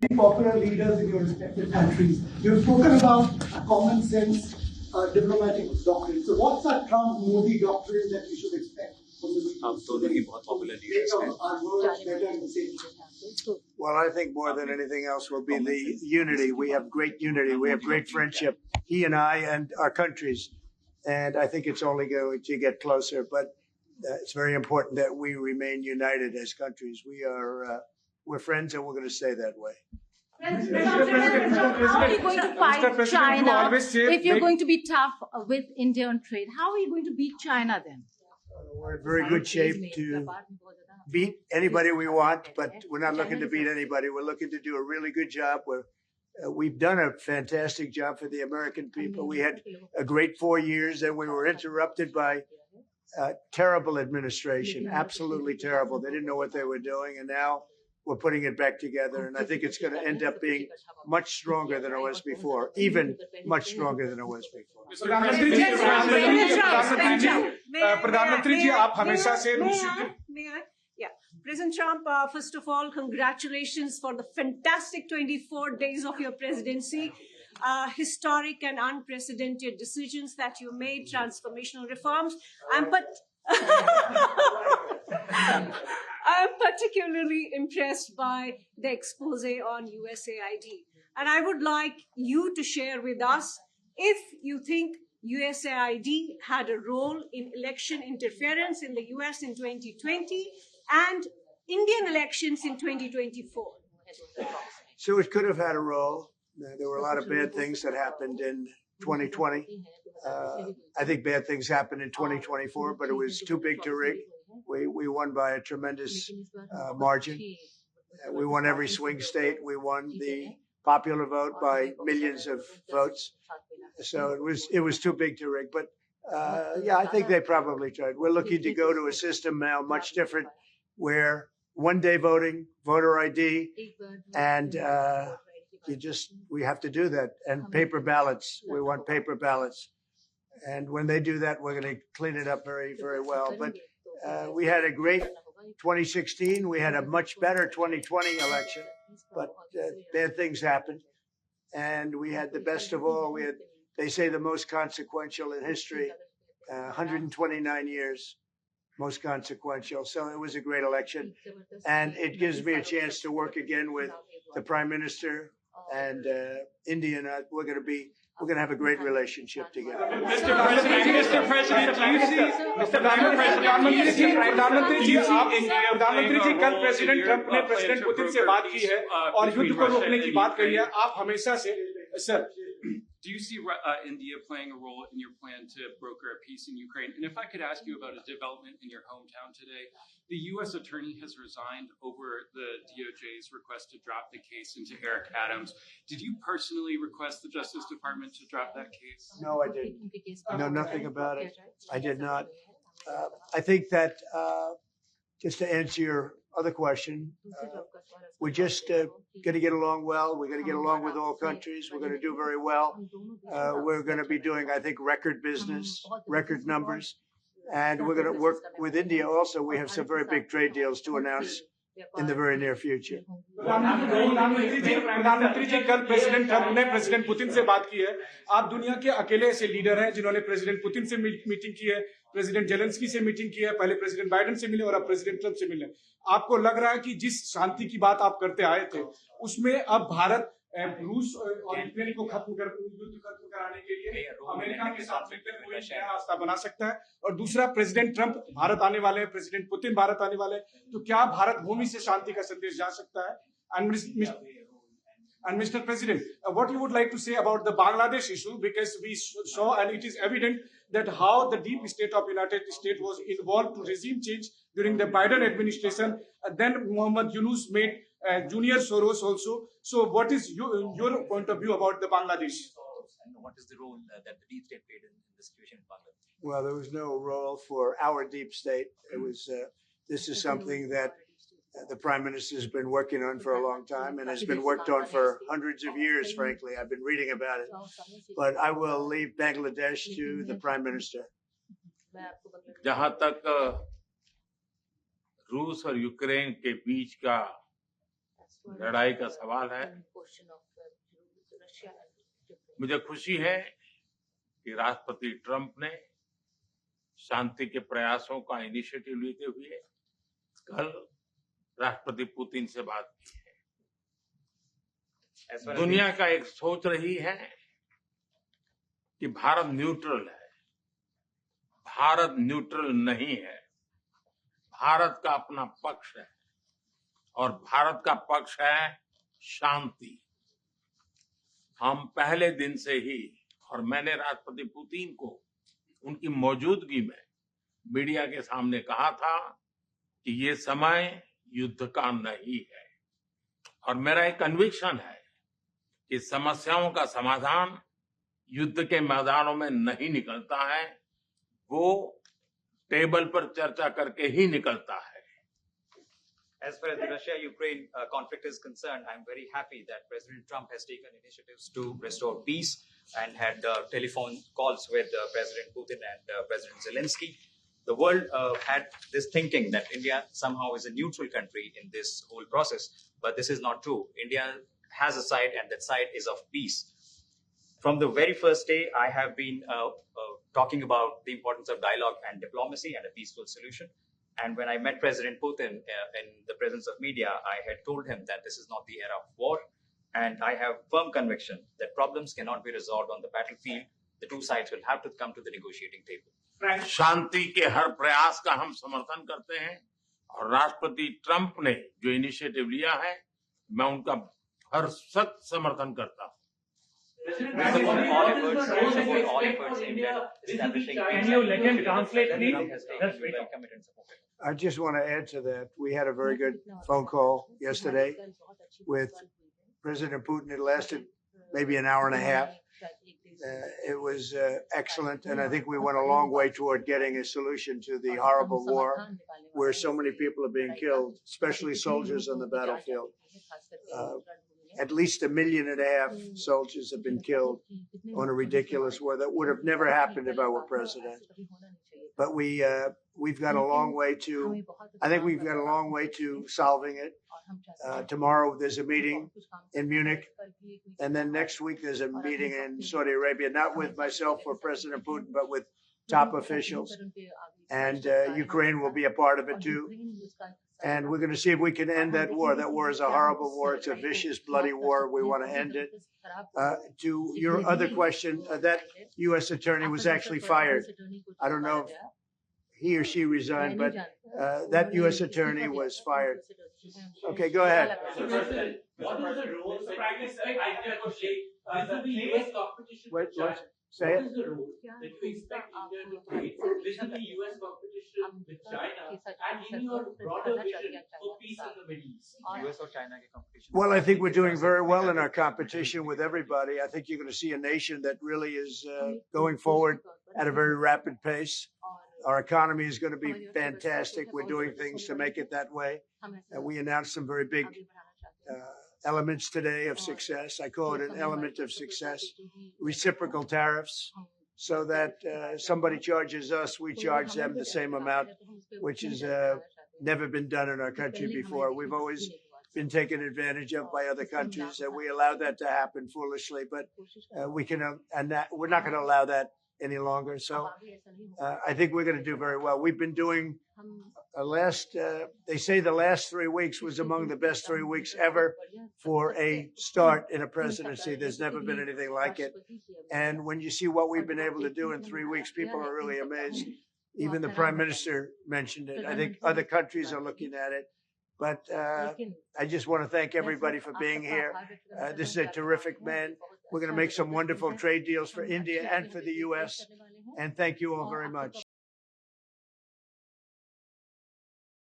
Popular leaders in your respective countries. You've spoken about a common sense diplomatic doctrine. So what's that Trump-Modi doctrine that we should expect? Well, I think more than anything else will be the unity. We have great unity. We have great friendship, he and I and our countries. And I think it's only going to get closer. But it's very important that we remain united as countries. We're friends and we're going to stay that way. How are you going to fight China if you're going to be tough with India on trade? How are you going to beat China then? We're in very good shape to beat anybody we want, but we're not looking to beat anybody. We're looking to do a really good job. We've done a fantastic job for the American people. We had a great 4 years, and we were interrupted by terrible administration, absolutely terrible. They didn't know what they were doing, and now we're putting it back together, and I think it's going to end up being much stronger than it was before, even much stronger than it was before. President Trump, first of all, congratulations for the fantastic 24 days of your presidency. Historic and unprecedented decisions that you made, transformational reforms. I'm particularly impressed by the expose on USAID. And I would like you to share with us if you think USAID had a role in election interference in the US in 2020 and Indian elections in 2024. So it could have had a role. There were a lot of bad things that happened in 2020. I think bad things happened in 2024, but it was too big to rig. We won by a tremendous margin. We won every swing state. We won the popular vote by millions of votes. So it was too big to rig. But yeah, I think they probably tried. We're looking to go to a system now much different, where one-day voting, voter ID, and we have to do that. And paper ballots. We want paper ballots. And when they do that, we're going to clean it up very, very well. But we had a great 2016. We had a much better 2020 election, but bad things happened. And we had the best of all. We had, they say, the most consequential in history, 129 years, most consequential. So it was a great election. And it gives me a chance to work again with the Prime Minister and India. And we're going to have a great relationship together. Mr. President, do you see प्रधानमंत्री जी कल president Trump ने president Putin से बात की है और युद्ध को रोकने की बात कही है आप हमेशा से sir Do you see India playing a role in your plan to broker a peace in Ukraine? And if I could ask you about a development in your hometown today, the U.S. attorney has resigned over the DOJ's request to drop the case into Eric Adams. Did you personally request the Justice Department to drop that case? No, I didn't. I know nothing about it. I did not. I think that just to answer your other question, we're just going to get along well. We're going to get along with all countries. We're going to do very well. We're going to be doing, I think, record business, record numbers. And we're going to work with India also. We have some very big trade deals to announce in the very near future. प्रधानमंत्री जी कल president Trump ने president Putin से बात की है आप दुनिया के अकेले ऐसे लीडर हैं जिन्होंने प्रेसिडेंट पुतिन से मीटिंग की है प्रेसिडेंट जेलेंस्की से मीटिंग की है पहले प्रेसिडेंट बाइडेन से मिले और अब प्रेसिडेंट ट्रंप से मिले आपको लग रहा है कि जिस शांति की बात आप करते आए थे उसमें अब भारत रूस और यूक्रेन को खत्म कराने के लिए अमेरिका के साथ मिलकर कोई नया रास्ता बना सकता है और दूसरा प्रेसिडेंट ट्रंप भारत आने वाले हैं प्रेसिडेंट पुतिन भारत आने वाले हैं तो क्या भारत भूमि से शांति का संदेश जा सकता है And Mr. President, what you would like to say about the Bangladesh issue, because we saw and it is evident that how the deep state of United States was involved to regime change during the Biden administration. Then Mohammed Yunus made Junior Soros also. So what is your point of view about the Bangladesh? And what is the role that the deep state played in the situation in Bangladesh? Well, there was no role for our deep state. It was. This is something that the Prime Minister has been working on for a long time and has been worked on for hundreds of years, frankly. I've been reading about it. But I will leave Bangladesh to the Prime Minister. जहां तक रूस और Ukraine के बीच का लड़ाई का सवाल है। मुझे खुशी है कि राष्ट्रपति ट्रंप ने शांति के प्रयासों का इनिशिएटिव लेते हुए कल राष्ट्रपति पुतिन से बात की है। दुनिया का एक सोच रही है कि भारत न्यूट्रल है। भारत न्यूट्रल नहीं है। भारत का अपना पक्ष है और भारत का पक्ष है शांति। हम पहले दिन से ही, और मैंने राष्ट्रपति पुतिन को उनकी मौजूदगी में मीडिया के सामने कहा था कि ये समय युद्ध का नहीं है, और मेरा एक कन्विक्शन है कि समस्याओं का समाधान युद्ध के मैदानों में नहीं निकलता है, वो टेबल पर चर्चा करके ही निकलता है। As far as the Russia-Ukraine conflict is concerned, I'm very happy that President Trump has taken initiatives to restore peace and had telephone calls with President Putin and President Zelensky. The world had this thinking that India somehow is a neutral country in this whole process, but this is not true. India has a side, and that side is of peace. From the very first day, I have been talking about the importance of dialogue and diplomacy and a peaceful solution. And when I met President Putin in the presence of media, I had told him that this is not the era of war. And I have firm conviction that problems cannot be resolved on the battlefield. The two sides will have to come to the negotiating table. शांति के हर प्रयास का हम समर्थन करते हैं, और राष्ट्रपति Trump ने जो इनिशिएटिव लिया है, मैं उनका हर सख्त समर्थन करता हूं। I just want to add to that. We had a very good phone call yesterday with President Putin. It lasted maybe an hour and a half. It was excellent, and I think we went a long way toward getting a solution to the horrible war where so many people are being killed, especially soldiers on the battlefield. At least 1.5 million soldiers have been killed on a ridiculous war that would have never happened if I were president. But we've got a long way to, I think we've got a long way to solving it. Tomorrow there's a meeting in Munich, and then next week there's a meeting in Saudi Arabia, not with myself or President Putin, but with top officials. And Ukraine will be a part of it too. And we're going to see if we can end that war. That war is a horrible war. It's a vicious, bloody war. We want to end it. To your other question, that U.S. attorney was actually fired. I don't know if he or she resigned, but that U.S. attorney was fired. Okay, go ahead. What is the role? So, Pragnya, I have a question. The U.S. competition. Wait, say what it. is the role that you expect India to play within the U.S. competition with China and in your broader vision for peace in the Middle East? US or China के competition? Well, I think we're doing very well in our competition with everybody. I think you're going to see a nation that really is going forward at a very rapid pace. Our economy is going to be fantastic. We're doing things to make it that way. We announced some very big elements today of success. I call it an element of success. Reciprocal tariffs, so that somebody charges us, we charge them the same amount, which has never been done in our country before. We've always been taken advantage of by other countries, and we allow that to happen foolishly. But we're not going to allow that any longer. So I think we're going to do very well. We've been doing they say the last 3 weeks was among the best 3 weeks ever for a start in a presidency. There's never been anything like it. And when you see what we've been able to do in 3 weeks, people are really amazed. Even the prime minister mentioned it. I think other countries are looking at it. But I just want to thank everybody for being here. This is a terrific man. We're going to make some wonderful trade deals for India and for the U.S. And thank you all very much.